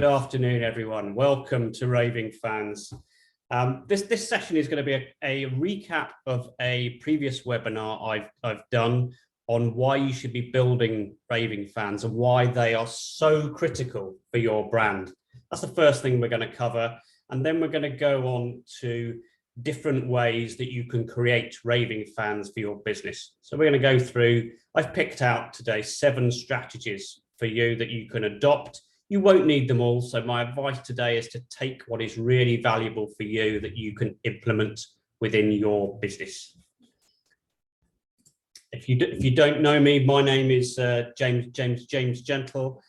Good afternoon, everyone. Welcome to Raving Fans. This session is going to be a recap of a previous webinar I've done on why you should be building Raving Fans and why they are so critical for your brand. That's the first thing we're going to cover. And then we're going to go on to different ways that you can create Raving Fans for your business. So we're going to go through, I've picked out today 7 strategies for you that you can adopt. You won't need them all. So my advice today is to take what is really valuable for you that you can implement within your business. If you don't know me, my name is James Gentle,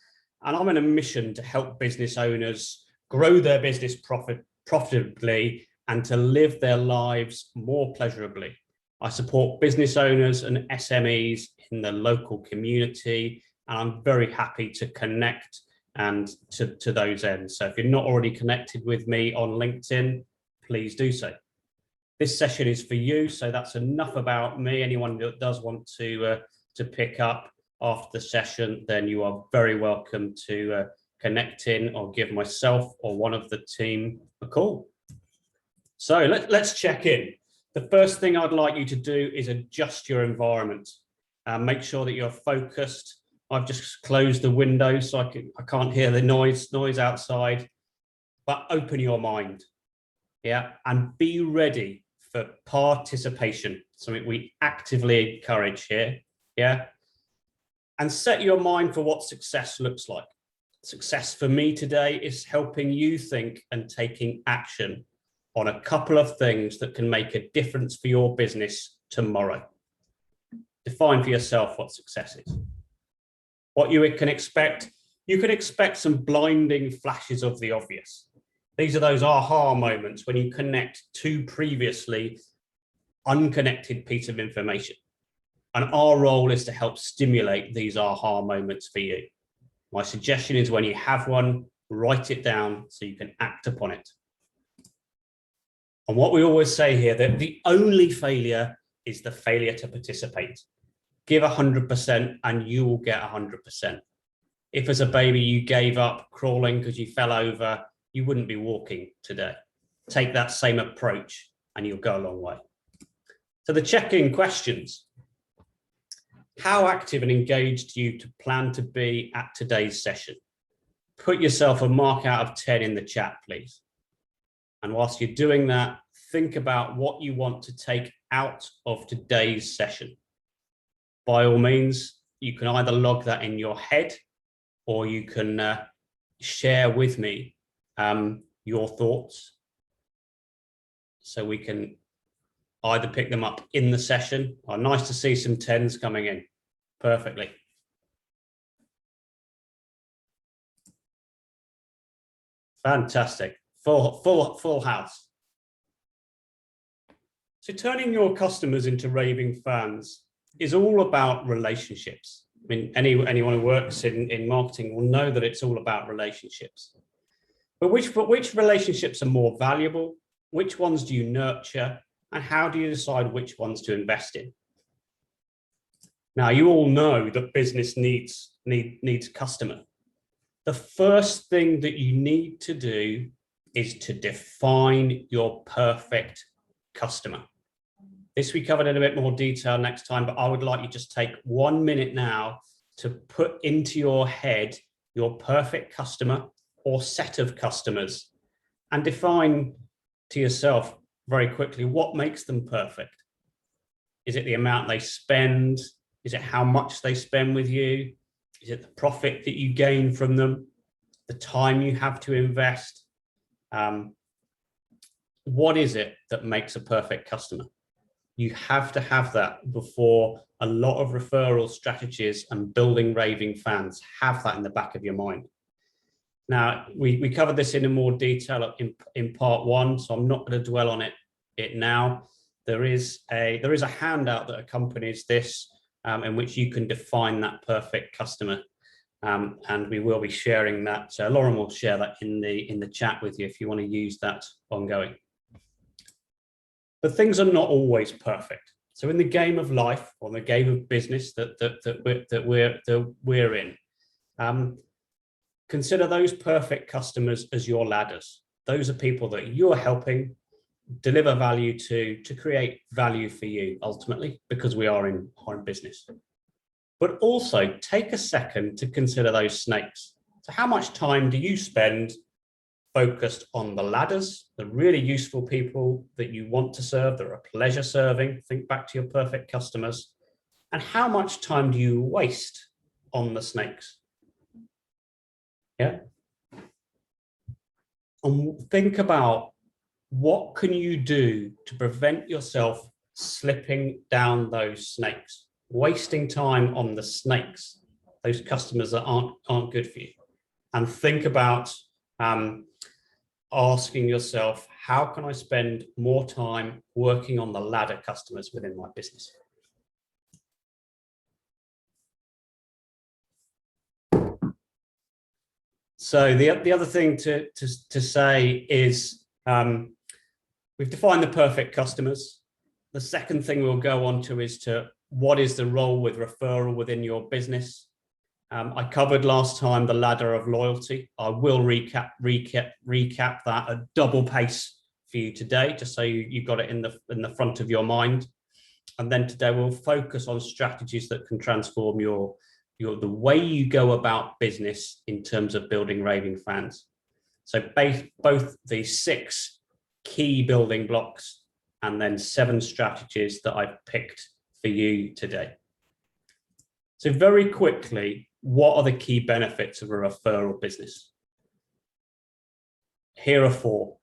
and I'm on a mission to help business owners grow their business profitably and to live their lives more pleasurably. I support business owners and SMEs in the local community, and I'm very happy to connect and to those ends. So if you're not already connected with me on LinkedIn, please do so. This session is for you, so that's enough about me. Anyone that does want to pick up after the session, then you are very welcome to connect in or give myself or one of the team a call. So let's check in. The first thing I'd like you to do is adjust your environment. Make sure that you're focused. I've just closed the window so I can't hear the noise outside, but open your mind, yeah, and be ready for participation, something we actively encourage here, yeah, and set your mind for what success looks like. Success for me today is helping you think and taking action on a couple of things that can make a difference for your business tomorrow. Define for yourself what success is. What you can expect some blinding flashes of the obvious. These are those aha moments when you connect 2 previously unconnected pieces of information. And our role is to help stimulate these aha moments for you. My suggestion is when you have one, write it down so you can act upon it. And what we always say here, that the only failure is the failure to participate. Give 100% and you will get 100%. If as a baby you gave up crawling because you fell over, you wouldn't be walking today. Take that same approach and you'll go a long way. So the check-in questions. How active and engaged do you plan to be at today's session? Put yourself a mark out of 10 in the chat, please. And whilst you're doing that, think about what you want to take out of today's session. By all means, you can either log that in your head or you can share with me your thoughts. So we can either pick them up in the session. Oh, nice to see some 10s coming in. Perfectly. Fantastic. Full house. So turning your customers into raving fans is all about relationships. I mean, anyone who works in marketing will know that it's all about relationships. But which relationships are more valuable? Which ones do you nurture? And how do you decide which ones to invest in? Now, you all know that business needs customer. The first thing that you need to do is to define your perfect customer. This we covered in a bit more detail next time, but I would like you to just take 1 minute now to put into your head your perfect customer or set of customers and define to yourself very quickly what makes them perfect. Is it the amount they spend? Is it how much they spend with you? Is it the profit that you gain from them? The time you have to invest? What is it that makes a perfect customer? You have to have that before a lot of referral strategies and building raving fans have that in the back of your mind. Now, we covered this in more detail in part 1, so I'm not going to dwell on it now. There is a handout that accompanies this in which you can define that perfect customer, and we will be sharing that. So Lauren will share that in the chat with you if you want to use that ongoing. But things are not always perfect. So in the game of life or the game of business that we're in, consider those perfect customers as your ladders. Those are people that you're helping deliver value to create value for you ultimately, because we are in business. But also take a second to consider those snakes. So how much time do you spend focused on the ladders, the really useful people that you want to serve, that are a pleasure serving? Think back to your perfect customers. And how much time do you waste on the snakes? Yeah. And think about, what can you do to prevent yourself slipping down those snakes, wasting time on the snakes, those customers that aren't good for you? And think about asking yourself, how can I spend more time working on the ladder customers within my business? So the other thing to say is, we've defined the perfect customers. The second thing we'll go on to is what is the role with referral within your business? I covered last time the ladder of loyalty. I will recap that at double pace for you today, just so you got it in the front of your mind. And then today we'll focus on strategies that can transform the way you go about business in terms of building Raving Fans. So both the 6 key building blocks and then 7 strategies that I've picked for you today. So very quickly, what are the key benefits of a referral business? Here are 4.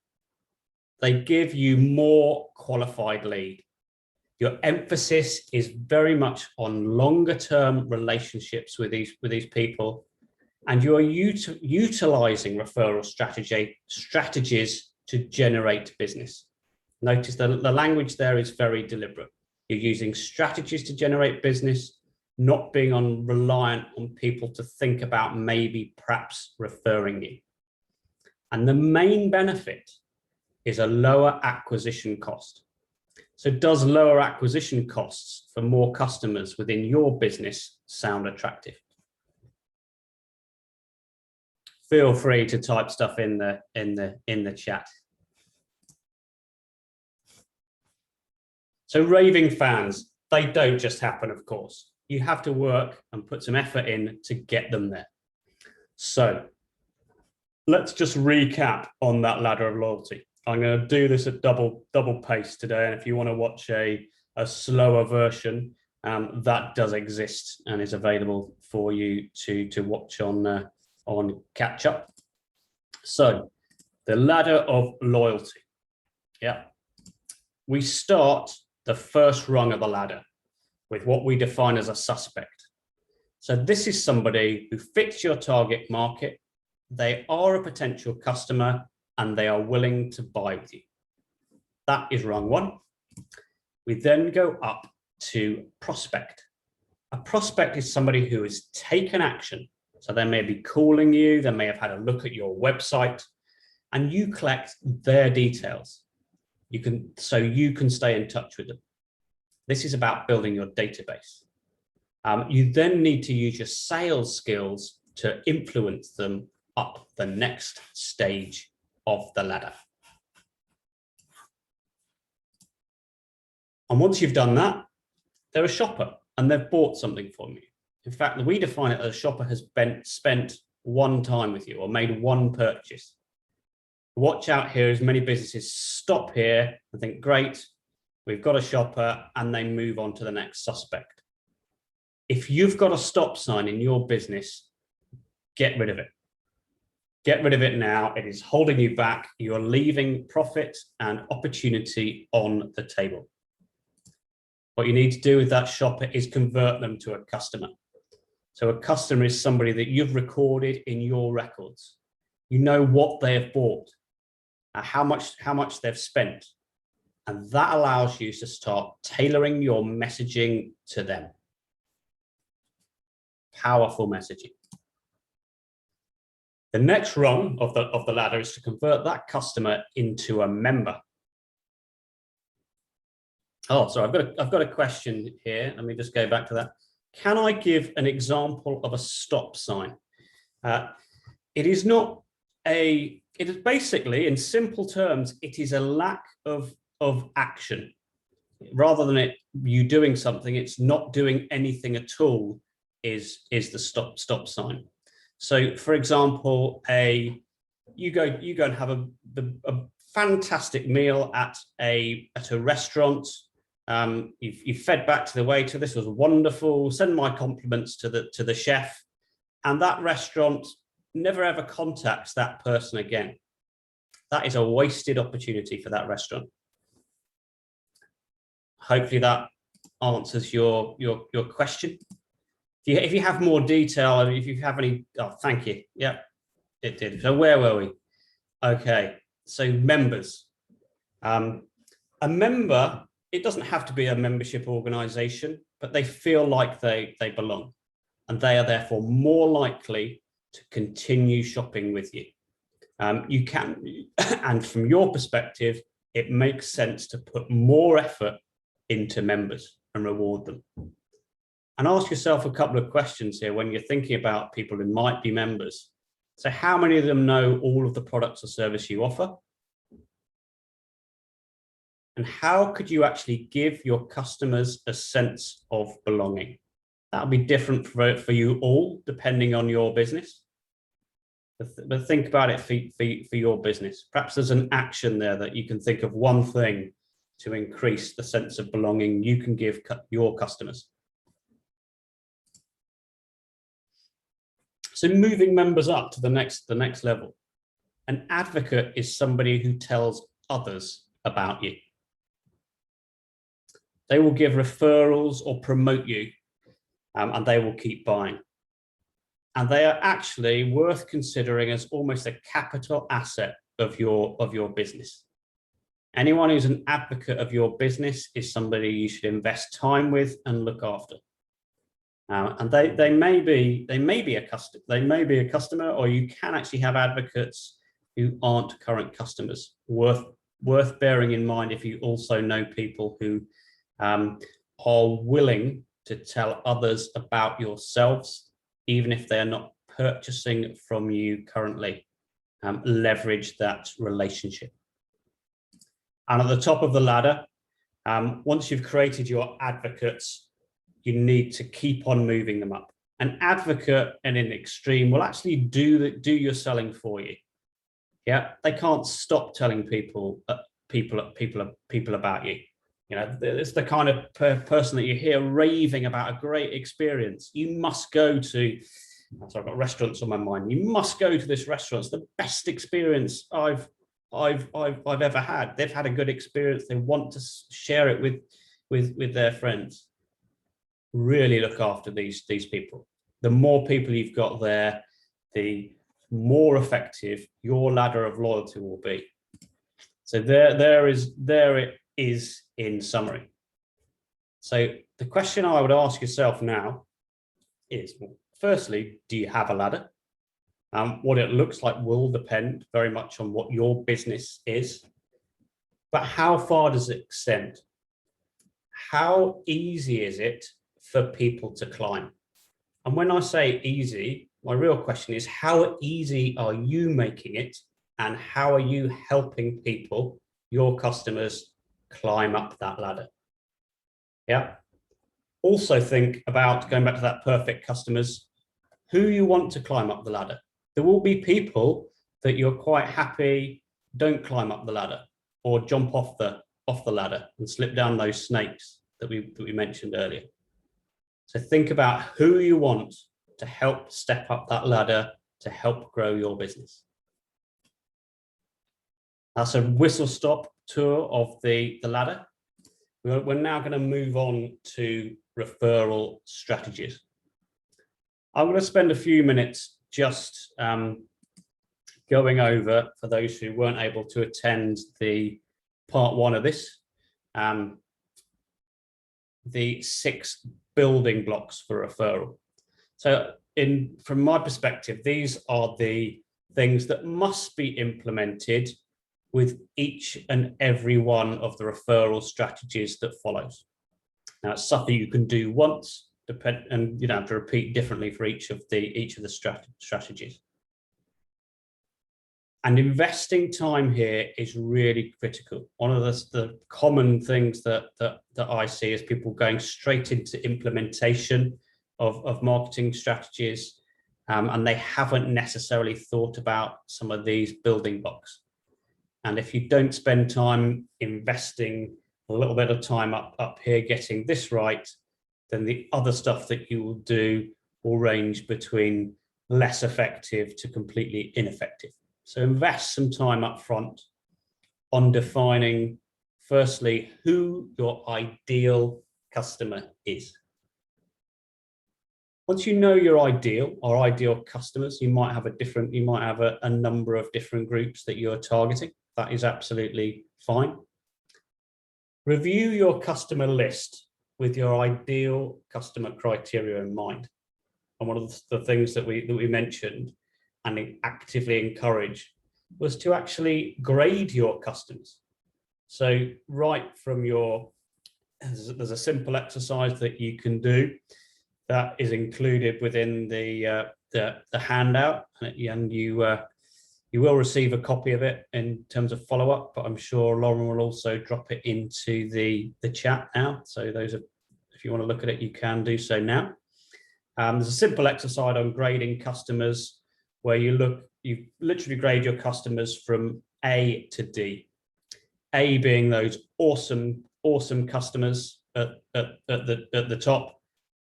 They give you more qualified lead. Your emphasis is very much on longer term relationships with these people, and you're utilizing referral strategies to generate business. Notice the language there is very deliberate. You're using strategies to generate business, not being reliant on people to think about perhaps referring you. And the main benefit is a lower acquisition cost. So does lower acquisition costs for more customers within your business sound attractive? Feel free to type stuff in the chat. So Raving Fans, they don't just happen, of course. You have to work and put some effort in to get them there. So let's just recap on that ladder of loyalty. I'm going to do this at double pace today, and if you want to watch a slower version, that does exist and is available for you to watch on catch up. So the ladder of loyalty. Yeah, we start the first rung of the ladder with what we define as a suspect. So this is somebody who fits your target market. They are a potential customer and they are willing to buy with you. That is rung 1. We then go up to prospect. A prospect is somebody who has taken action. So they may be calling you, they may have had a look at your website, and you collect their details. So you can stay in touch with them. This is about building your database. You then need to use your sales skills to influence them up the next stage of the ladder. And once you've done that, they're a shopper and they've bought something from you. In fact, we define it as a shopper has spent one time with you or made one purchase. Watch out here, as many businesses stop here and think, great, we've got a shopper, and they move on to the next suspect. If you've got a stop sign in your business, get rid of it. Get rid of it now. It is holding you back. You're leaving profit and opportunity on the table. What you need to do with that shopper is convert them to a customer. So a customer is somebody that you've recorded in your records. You know what they have bought, how much they've spent, and that allows you to start tailoring your messaging to them. Powerful messaging. The next rung of the ladder is to convert that customer into a member. Oh, sorry, I've got a question here. Let me just go back to that. Can I give an example of a stop sign? it is not it is basically, in simple terms, it is a lack of action. Rather than you doing something, it's not doing anything at all is the stop sign. So for example, you go and have a fantastic meal at a restaurant. You've fed back to the waiter, this was wonderful, send my compliments to the chef, and that restaurant never ever contacts that person again. That is a wasted opportunity for that restaurant. Hopefully that answers your question. If you have more detail, if you have any, oh, thank you. Yeah, it did. So where were we? Okay, so members. A member, it doesn't have to be a membership organization, but they feel like they belong, and they are therefore more likely to continue shopping with you. You can, and from your perspective, it makes sense to put more effort into members and reward them. And ask yourself a couple of questions here when you're thinking about people who might be members. So how many of them know all of the products or service you offer? And how could you actually give your customers a sense of belonging? That'll be different for you all, depending on your business. But think about it for your business. Perhaps there's an action there that you can think of, one thing to increase the sense of belonging you can give your customers. So moving members up to the next level. An advocate is somebody who tells others about you. They will give referrals or promote you, and they will keep buying. And they are actually worth considering as almost a capital asset of your business. Anyone who's an advocate of your business is somebody you should invest time with and look after. And they may be a customer, or you can actually have advocates who aren't current customers. Worth bearing in mind if you also know people who are willing to tell others about yourselves, even if they are not purchasing from you currently. Leverage that relationship. And at the top of the ladder, once you've created your advocates, you need to keep on moving them up. An advocate in an extreme will actually do your selling for you. Yeah, they can't stop telling people about you. You know, it's the kind of person that you hear raving about a great experience. You must go to. So I've got restaurants on my mind. You must go to this restaurant. It's the best experience I've ever had. They've had a good experience. They want to share it with their friends. Really look after these people. The more people you've got there, the more effective your ladder of loyalty will be. So there it is in summary. So the question I would ask yourself now is, well, firstly, do you have a ladder? What it looks like will depend very much on what your business is, but how far does it extend? How easy is it for people to climb? And when I say easy, my real question is, how easy are you making it, and how are you helping people, your customers, climb up that ladder? Yeah. Also think about, going back to that perfect customers, who you want to climb up the ladder. There will be people that you're quite happy don't climb up the ladder or jump off the ladder and slip down those snakes that we mentioned earlier. So think about who you want to help step up that ladder to help grow your business. That's a whistle-stop tour of the ladder. We're now going to move on to referral strategies. I'm going to spend a few minutes just going over, for those who weren't able to attend the part one of this, the 6 building blocks for referral. So from my perspective, these are the things that must be implemented with each and every one of the referral strategies that follows. Now, it's something you can do once, and you don't have to repeat differently for each of the strategies. And investing time here is really critical. One of the common things that I see is people going straight into implementation of marketing strategies, and they haven't necessarily thought about some of these building blocks. And if you don't spend time investing a little bit of time up here getting this right, then the other stuff that you will do will range between less effective to completely ineffective. So invest some time up front on defining, firstly, who your ideal customer is. Once you know your ideal or ideal customers, you might have a number of different groups that you're targeting. That is absolutely fine. Review your customer list with your ideal customer criteria in mind. And one of the things that we mentioned and actively encourage was to actually grade your customers. So right from there's a simple exercise that you can do that is included within the handout, and you will receive a copy of it in terms of follow-up, but I'm sure Lauren will also drop it into the chat now. So if you want to look at it, you can do so now. There's a simple exercise on grading customers where you literally grade your customers from A to D. A being those awesome customers at the top,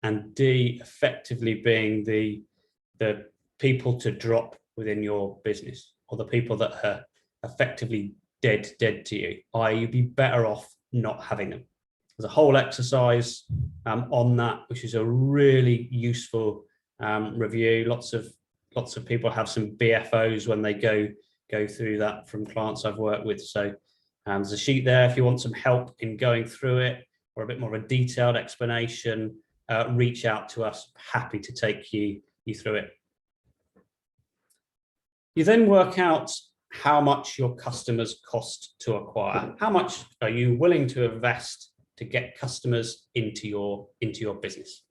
and D effectively being the people to drop within your business, or the people that are effectively dead to you, i.e. you'd be better off not having them. There's a whole exercise on that, which is a really useful review. Lots of people have some BFOs when they go through that from clients I've worked with. So there's a sheet there if you want some help in going through it, or a bit more of a detailed explanation. Reach out to us. Happy to take you through it. You then work out how much your customers cost to acquire. How much are you willing to invest to get customers into your business?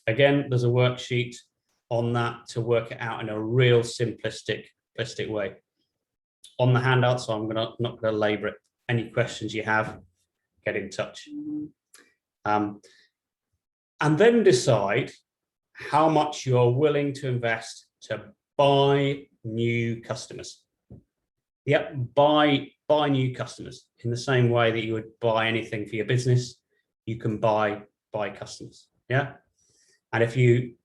Again, there's a worksheet on that to work it out in a real simplistic way on the handout, so I'm not going to labor it. Any questions you have, get in touch. And then decide how much you're willing to invest to buy new customers. Yep, buy new customers in the same way that you would buy anything for your business. You can buy customers. Yeah, and if you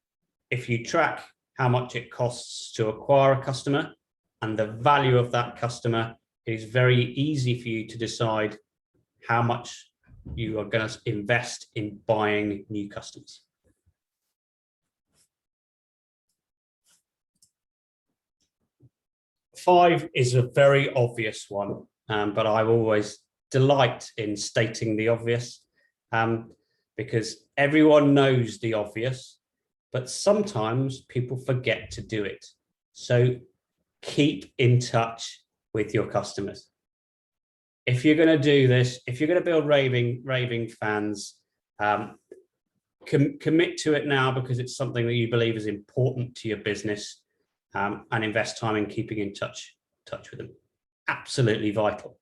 track how much it costs to acquire a customer and the value of that customer, it is very easy for you to decide how much you are going to invest in buying new customers. Five is a very obvious one, but I always delight in stating the obvious, because everyone knows the obvious, but sometimes people forget to do it. So keep in touch with your customers. If you're going to do this, if you're going to build Raving Fans, commit to it now, because it's something that you believe is important to your business, and invest time in keeping in touch with them. Absolutely vital.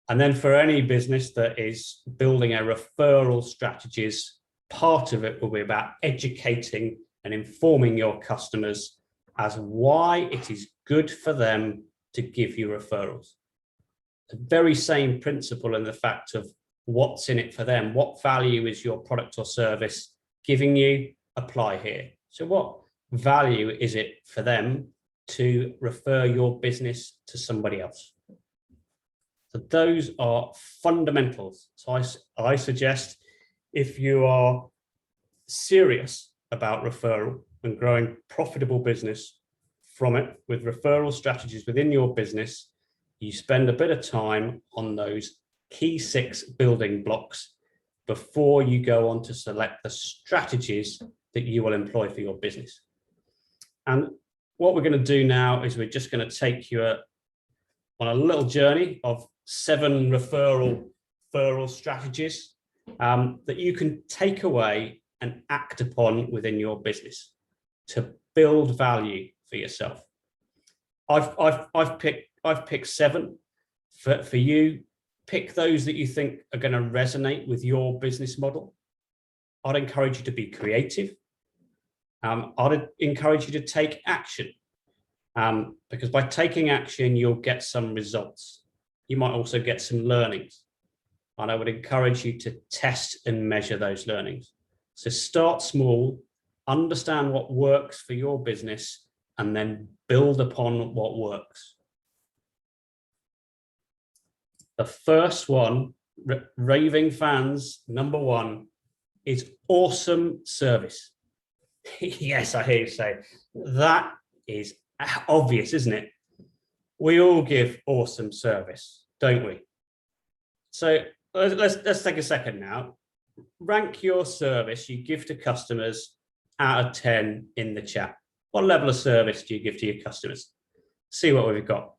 And then for any business that is building a referral strategies, part of it will be about educating and informing your customers as why it is good for them to give you referrals. The very same principle in the fact of what's in it for them. What value is your product or service giving you? Apply here. So what value is it for them to refer your business to somebody else? So those are fundamentals. So I suggest, if you are serious about referral and growing profitable business from it with referral strategies within your business, you spend a bit of time on those key 6 building blocks before you go on to select the strategies that you will employ for your business. And what we're going to do now is we're just going to take you on a little journey of 7 referral strategies that you can take away and act upon within your business to build value for yourself. I've picked 7 for you. Pick those that you think are going to resonate with your business model. I'd encourage you to be creative. I'd encourage you to take action, because by taking action, you'll get some results. You might also get some learnings. And I would encourage you to test and measure those learnings. So start small, understand what works for your business, and then build upon what works. The first one, Raving Fans, number 1, is awesome service. Yes, I hear you say. That is obvious, isn't it? We all give awesome service, don't we? So let's take a second now. Rank your service you give to customers out of 10 in the chat. What level of service do you give to your customers? See what we've got.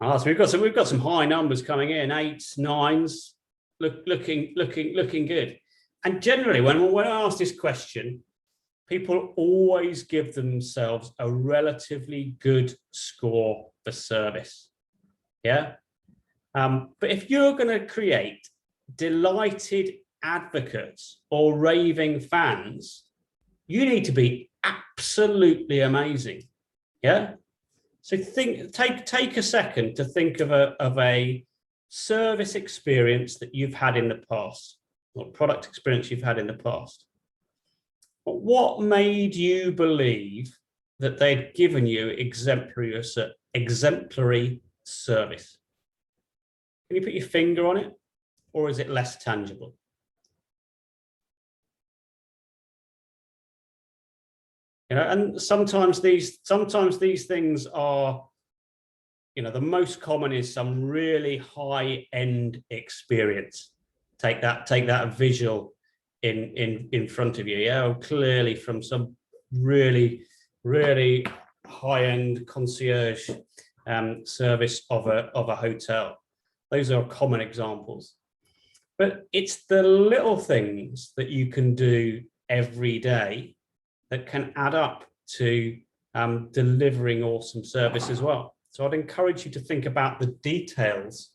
So we've got some high numbers coming in, 8s, 9s, looking good. And generally, when I ask this question, people always give themselves a relatively good score for service. Yeah. But if you're going to create delighted advocates or raving fans, you need to be absolutely amazing. Yeah. So take a second to think of a service experience that you've had in the past, or product experience you've had in the past. What made you believe that they'd given you exemplary service? Can you put your finger on it, or is it less tangible? You know, and sometimes these things are, you know, the most common is some really high-end experience. Take that visual in front of you, yeah, or clearly from some really high-end concierge service of a hotel. Those are common examples. But it's the little things that you can do every day that can add up to delivering awesome service as well. So I'd encourage you to think about the details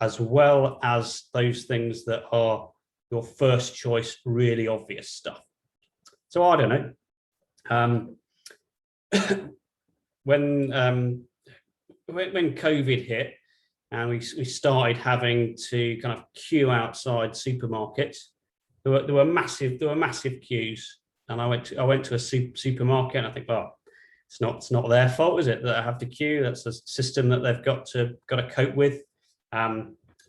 as well as those things that are your first choice, really obvious stuff. So I don't know. When COVID hit and we started having to kind of queue outside supermarkets, there were massive queues. And I went to a supermarket, and I think, well, it's not their fault, is it, that I have to queue? That's a system that they've got to cope with.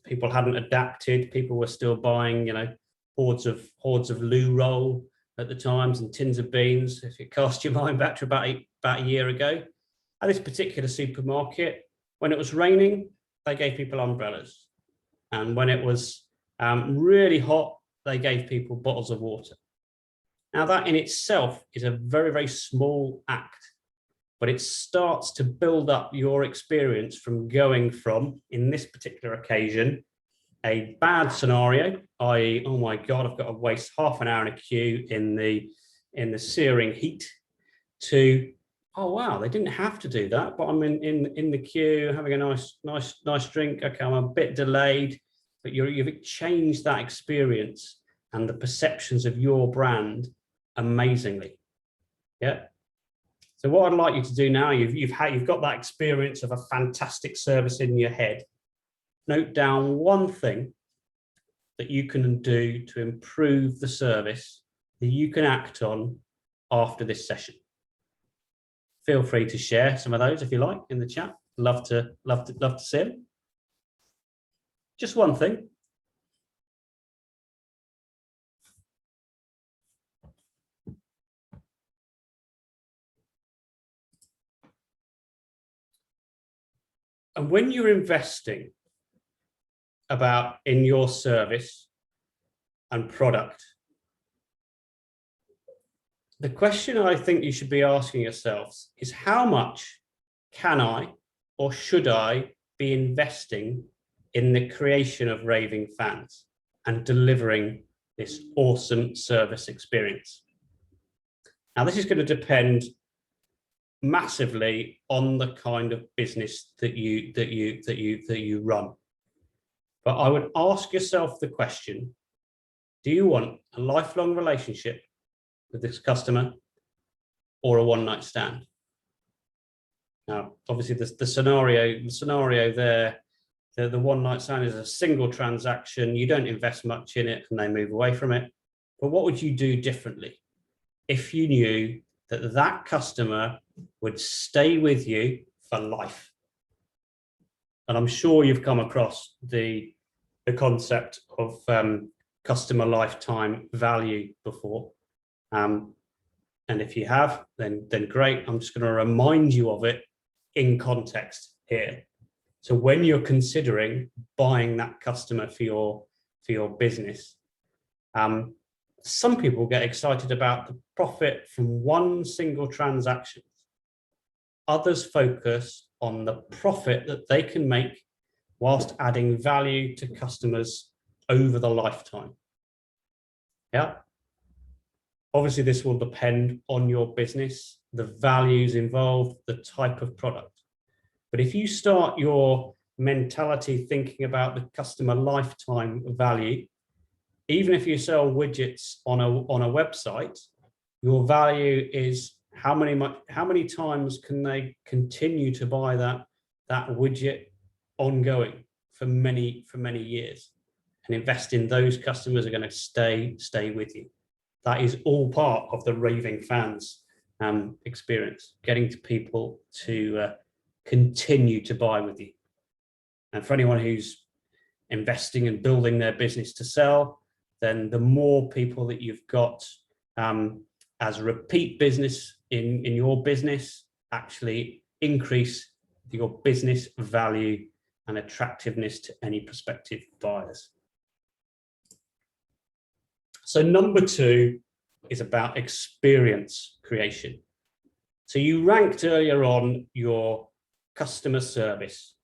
People hadn't adapted. People were still buying, you know, hordes of loo roll at the times and tins of beans. If it cast your mind back to about a year ago, at this particular supermarket, when it was raining, they gave people umbrellas, and when it was really hot, they gave people bottles of water. Now, that in itself is a very small act, but it starts to build up your experience from going from, in this particular occasion, a bad scenario, i.e., oh my God, I've got to waste half an hour in a queue in the searing heat, to, oh wow, they didn't have to do that, but I'm in the queue having a nice drink. Okay, I'm a bit delayed, but you've changed that experience and the perceptions of your brand amazingly. Yeah. So what I'd like you to do now, you've got that experience of a fantastic service in your head. Note down one thing that you can do to improve the service that you can act on after this session. Feel free to share some of those if you like in the chat. Love to see them. Just one thing. And when you're investing in your service and product, the question I think you should be asking yourselves is, how much can I or should I be investing in the creation of Raving Fans? and delivering this awesome service experience. Now, this is going to depend massively on the kind of business that you run. But I would ask yourself the question, do you want a lifelong relationship with this customer or a one-night stand? Now, obviously, the scenario there, the one-night stand is a single transaction. You don't invest much in it and they move away from it. But what would you do differently if you knew that that customer would stay with you for life? And I'm sure you've come across the concept of customer lifetime value before. And if you have, then great. I'm just going to remind you of it in context here. So when you're considering buying that customer for your business, some people get excited about the profit from one single transaction. Others focus on the profit that they can make whilst adding value to customers over the lifetime. Yeah. Obviously, this will depend on your business, the values involved, the type of product. But if you start your mentality thinking about the customer lifetime value, even if you sell widgets on a website, your value is how many times can they continue to buy that widget ongoing for many years, and invest in those customers are going to stay with you. That is all part of the Raving Fans experience, getting to people to continue to buy with you. And for anyone who's investing and building their business to sell, then the more people that you've got as a repeat business in your business actually increase your business value and attractiveness to any prospective buyers. So number 2 is about experience creation. So you ranked earlier on your customer service.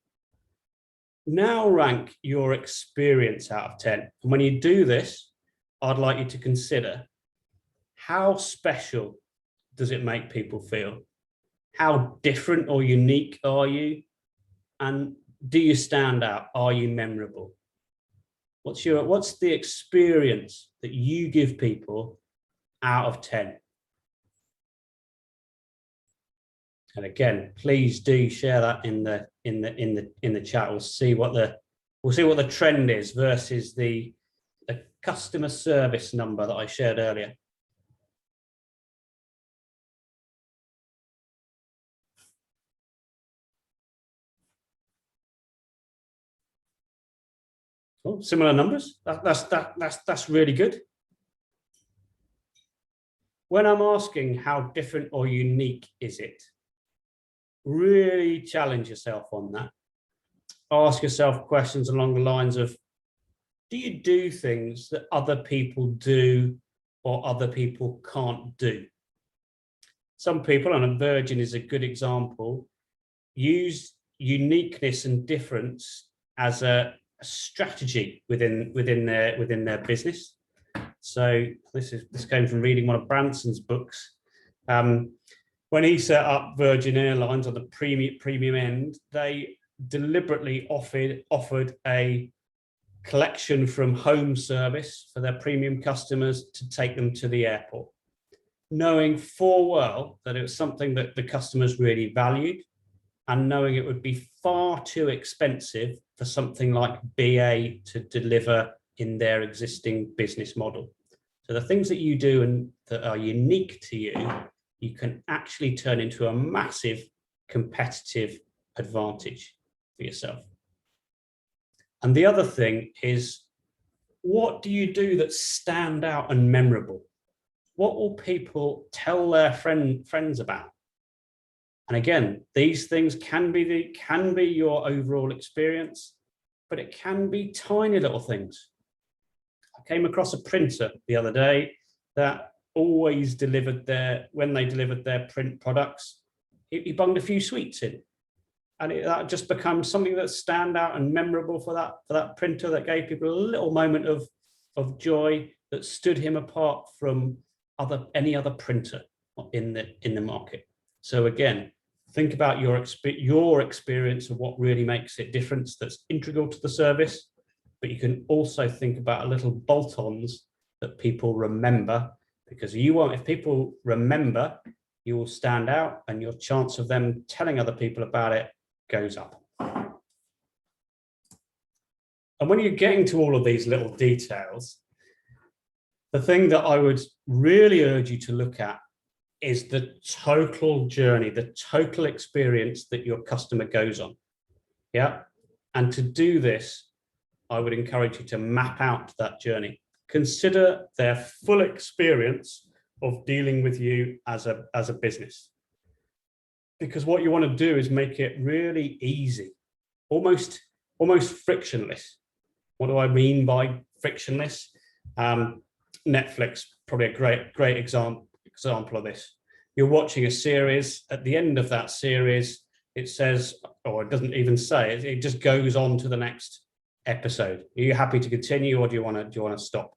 Now rank your experience out of 10. And when you do this, I'd like you to consider, how special does it make people feel? How different or unique are you? And do you stand out? Are you memorable? What's the experience that you give people out of 10? And again, please do share that in the chat. We'll see what the trend is versus the customer service number that I shared earlier. Oh, similar numbers. That's really good. When I'm asking how different or unique is it, really challenge yourself on that. Ask yourself questions along the lines of, do you do things that other people do or other people can't do? Some people, and a Virgin is a good example, use uniqueness and difference as a strategy within their business. So this came from reading one of Branson's books. When he set up Virgin Airlines on the premium end, they deliberately offered a collection from home service for their premium customers to take them to the airport, knowing full well that it was something that the customers really valued, and knowing it would be far too expensive for something like BA to deliver in their existing business model. So the things that you do and that are unique to you, you can actually turn into a massive competitive advantage for yourself. And the other thing is, what do you do that stand out and memorable? What will people tell their friends about? And again, these things can be your overall experience, but it can be tiny little things. I came across a printer the other day that always delivered when they delivered their print products, he bunged a few sweets in. And that just becomes something that stand out and memorable for that printer, that gave people a little moment of of joy that stood him apart from any other printer in the market. So again, think about your experience of what really makes it different, that's integral to the service, but you can also think about a little bolt-ons that people remember, because if people remember, you will stand out and your chance of them telling other people about it goes up. And when you're getting to all of these little details, the thing that I would really urge you to look at is the total journey, the total experience that your customer goes on. Yeah. And to do this, I would encourage you to map out that journey. Consider their full experience of dealing with you as a business. Because what you want to do is make it really easy, almost frictionless. What do I mean by frictionless? Netflix, probably a great example of this. You're watching a series. At the end of that series, it says, or it doesn't even say, it just goes on to the next episode. Are you happy to continue, or do you want to stop?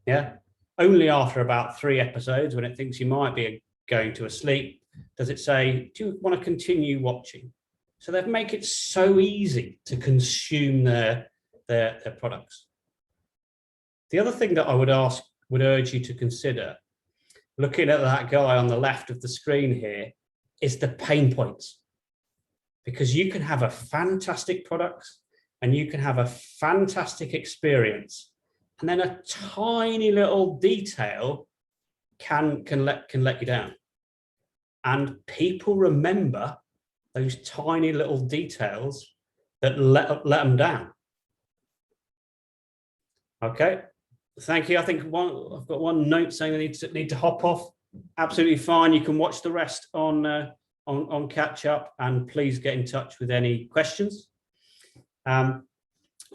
Yeah. Only after about 3 episodes, when it thinks you might be going to sleep, does it say, do you want to continue watching? So they make it so easy to consume their products. The other thing that I would urge you to consider, looking at that guy on the left of the screen here, is the pain points. Because you can have a fantastic product and you can have a fantastic experience, and then a tiny little detail can let you down. And people remember those tiny little details that let them down. Okay, thank you. I think I've got one note saying I need to hop off. Absolutely fine. You can watch the rest on catch up, and please get in touch with any questions.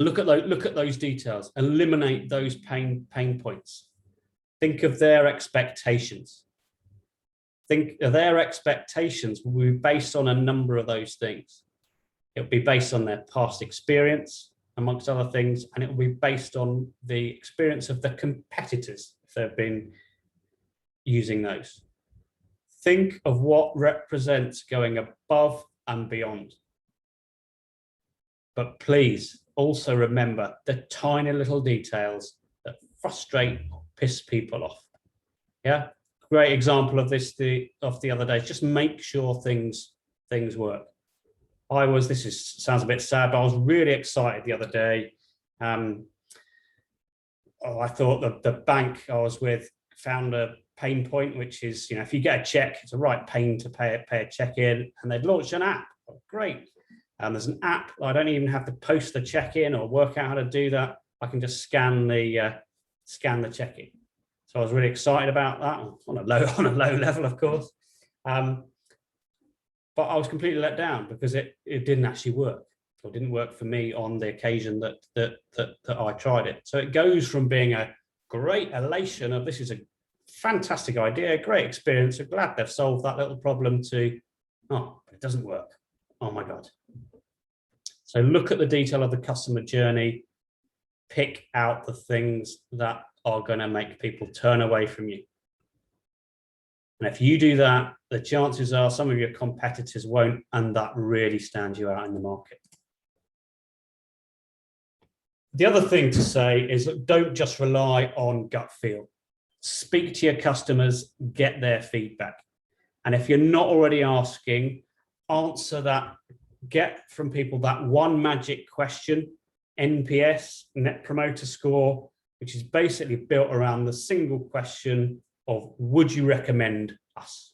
Look at those details. Eliminate those pain points. Think of their expectations. Think of their expectations will be based on a number of those things. It will be based on their past experience, amongst other things, and it will be based on the experience of the competitors if they've been using those. Think of what represents going above and beyond. But please also remember the tiny little details that frustrate or piss people off. Yeah, great example of this the other day. Just make sure things work. Sounds a bit sad, but I was really excited the other day. I thought the bank I was with found a pain point, which is, if you get a check, it's a right pain to pay a check in, and they'd launched an app. Oh, great. There's an app. I don't even have to post the check in or work out how to do that. I can just scan the check in. So I was really excited about that on a low level, of course. But I was completely let down because it didn't actually work, or didn't work for me on the occasion that I tried it. So it goes from being a great elation of this is a fantastic idea, great experience, I'm glad they've solved that little problem, to, oh, it doesn't work. Oh my God. So look at the detail of the customer journey, pick out the things that are going to make people turn away from you. And if you do that, the chances are some of your competitors won't, and that really stands you out in the market. The other thing to say is, look, don't just rely on gut feel. Speak to your customers, get their feedback. And if you're not already asking, answer that, get from people that one magic question, NPS, Net Promoter Score, which is basically built around the single question of, would you recommend us?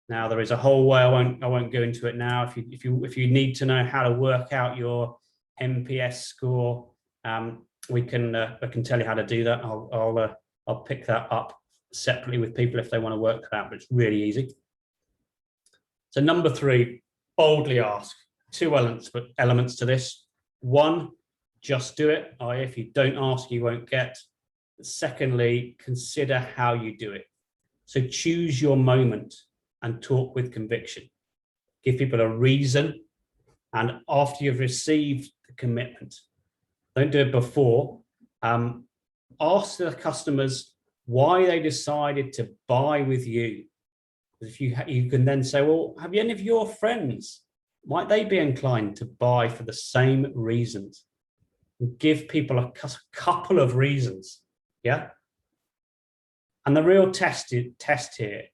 Now, there is a whole way, I won't go into it now. If you need to know how to work out your NPS score, I can tell you how to do that. I'll pick that up separately with people if they want to work that out, but it's really easy. So number 3, boldly ask. 2 elements to this. 1, just do it. If you don't ask, you won't get. Secondly, consider how you do it. So choose your moment and talk with conviction. Give people a reason, and after you've received the commitment, don't do it before. Ask the customers why they decided to buy with you. If you can then say, well, have you any of your friends, might they be inclined to buy for the same reasons? And give people a couple of reasons, yeah? And the real test here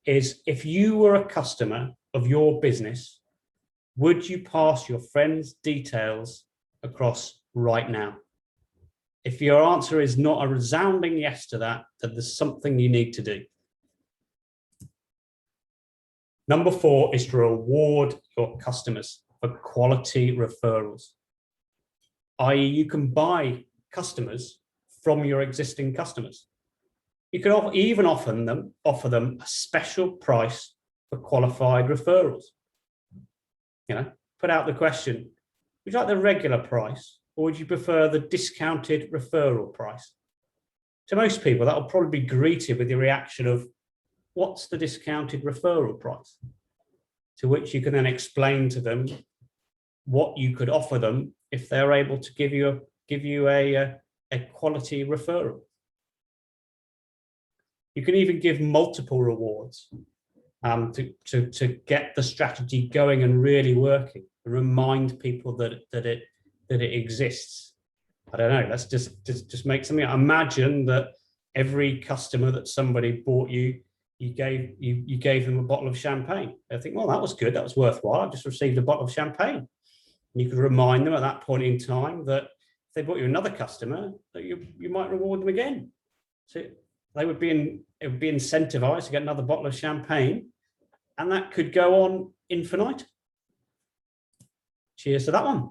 is, if you were a customer of your business, would you pass your friends' details across right now? If your answer is not a resounding yes to that, then there's something you need to do. Number 4 is to reward your customers for quality referrals. i.e., you can buy customers from your existing customers. You can even offer them a special price for qualified referrals. You know, put out the question, would you like the regular price, or would you prefer the discounted referral price? To most people, that will probably be greeted with the reaction of, what's the discounted referral price? To which you can then explain to them what you could offer them if they're able to give you a quality referral. You can even give multiple rewards to get the strategy going and really working. Remind people that it exists. I don't know. Let's just make something. Imagine that every customer that somebody bought you gave them a bottle of champagne. They think, well, that was good. That was worthwhile. I just received a bottle of champagne. And you could remind them at that point in time that if they bought you another customer, that you might reward them again. So it would be incentivized to get another bottle of champagne, and that could go on infinite. Cheers to that one.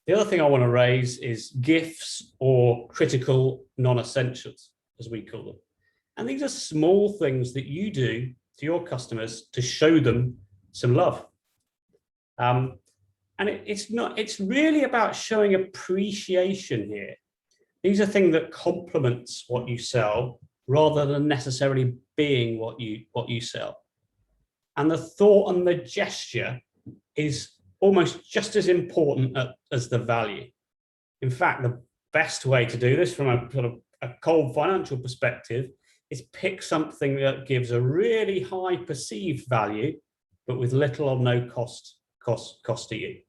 The other thing I want to raise is gifts, or critical non-essentials, as we call them. And these are small things that you do to your customers to show them some love. And it's really about showing appreciation here. These are things that complements what you sell rather than necessarily being what you sell. And the thought and the gesture is almost just as important as the value. In fact, the best way to do this from a sort of a cold financial perspective is pick something that gives a really high perceived value, but with little or no cost to you.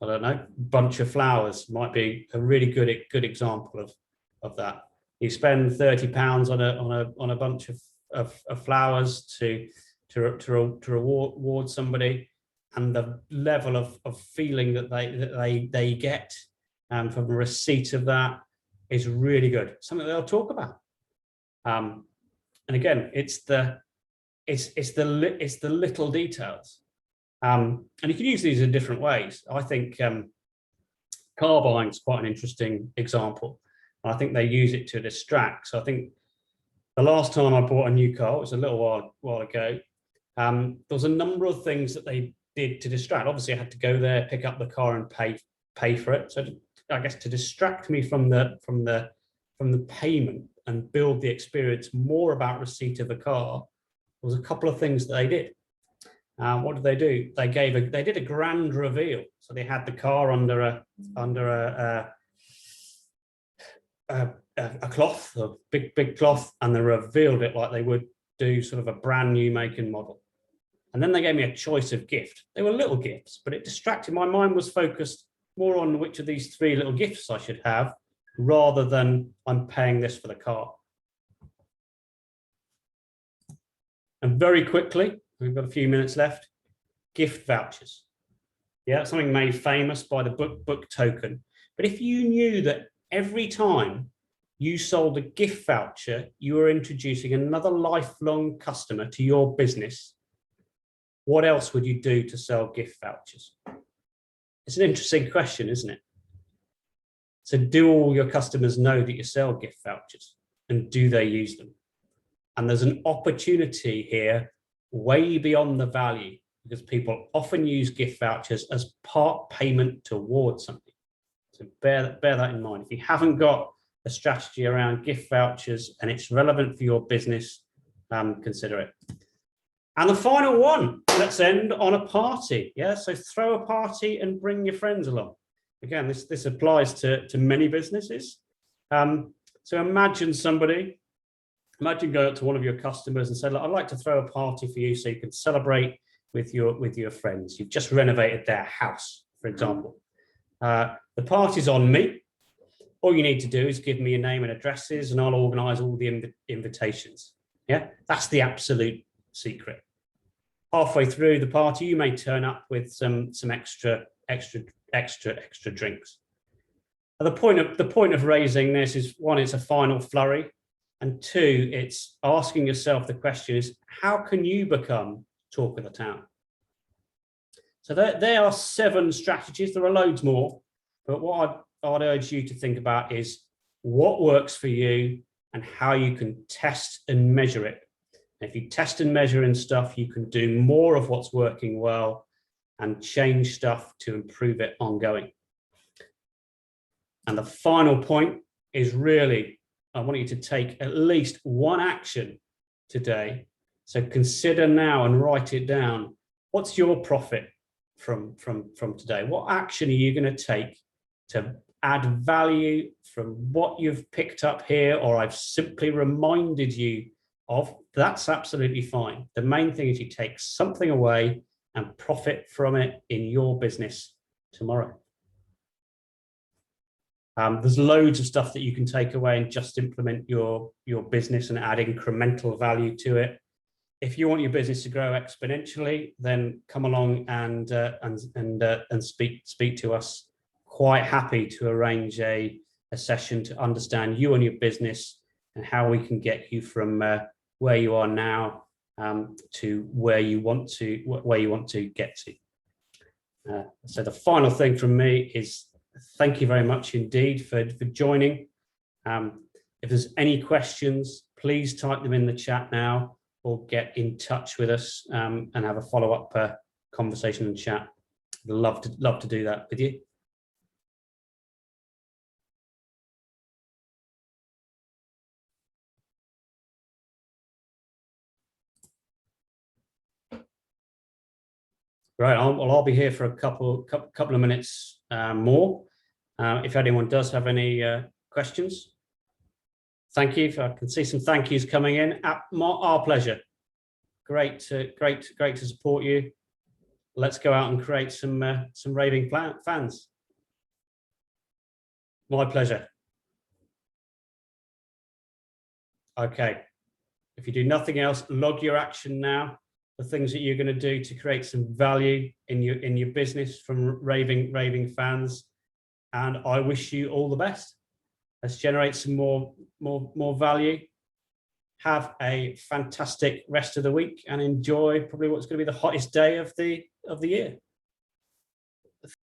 I don't know, bunch of flowers might be a really good example of that. You spend £30 on a bunch of flowers to reward somebody, and the level of feeling that they get from a receipt of that is really good. Something they'll talk about. And again, it's the little details. And you can use these in different ways. I think car buying is quite an interesting example. I think they use it to distract. So I think the last time I bought a new car, it was a little while ago, there was a number of things that they did to distract. Obviously, I had to go there, pick up the car, and pay for it. So I guess to distract me from the payment and build the experience more about receipt of the car, there was a couple of things that they did. What did they do? They did a grand reveal. So they had the car under a cloth, a big cloth, and they revealed it like they would do sort of a brand new make and model. And then they gave me a choice of gift. They were little gifts, but it distracted. My mind was focused more on which of these 3 little gifts I should have, rather than I'm paying this for the car. And very quickly, we've got a few minutes left, gift vouchers. Yeah, something made famous by the book token. But if you knew that every time you sold a gift voucher, you were introducing another lifelong customer to your business, what else would you do to sell gift vouchers? It's an interesting question, isn't it? So do all your customers know that you sell gift vouchers, and do they use them? And there's an opportunity here way beyond the value, because people often use gift vouchers as part payment towards something. So bear that in mind. If you haven't got a strategy around gift vouchers and it's relevant for your business, consider it. And the final one, let's end on a party. Yeah, so throw a party and bring your friends along. Again, this applies to many businesses. So imagine go up to one of your customers and say, look, I'd like to throw a party for you so you can celebrate with your friends. You've just renovated their house, for example. The party's on me. All you need to do is give me your name and addresses, and I'll organise all the invitations. Yeah, that's the absolute secret. Halfway through the party, you may turn up with some extra drinks. The point of raising this is, one, it's a final flurry, and two, it's asking yourself the question is, how can you become talk of the town? So there are 7 strategies. There are loads more, but what I'd urge you to think about is what works for you and how you can test and measure it. And if you test and measure in stuff, you can do more of what's working well and change stuff to improve it ongoing. And the final point is really, I want you to take at least one action today. So consider now and write it down. What's your profit from today? What action are you going to take to add value from what you've picked up here, or I've simply reminded you of? That's absolutely fine. The main thing is you take something away and profit from it in your business tomorrow. There's loads of stuff that you can take away and just implement your business and add incremental value to it. If you want your business to grow exponentially, then come along and speak to us. Quite happy to arrange a session to understand you and your business and how we can get you from where you are now to where you want to get to. So the final thing from me is thank you very much indeed for joining. If there's any questions, please type them in the chat now or get in touch with us and have a follow-up conversation and chat. I'd love to do that with you. Right, I'll be here for a couple of minutes more. If anyone does have any questions, thank you. I can see some thank yous coming in. Our pleasure. Great to support you. Let's go out and create some raving fans. My pleasure. Okay. If you do nothing else, log your action now. The things that you're going to do to create some value in your business from raving fans, and I wish you all the best. Let's generate some more value. Have a fantastic rest of the week and enjoy probably what's going to be the hottest day of the year.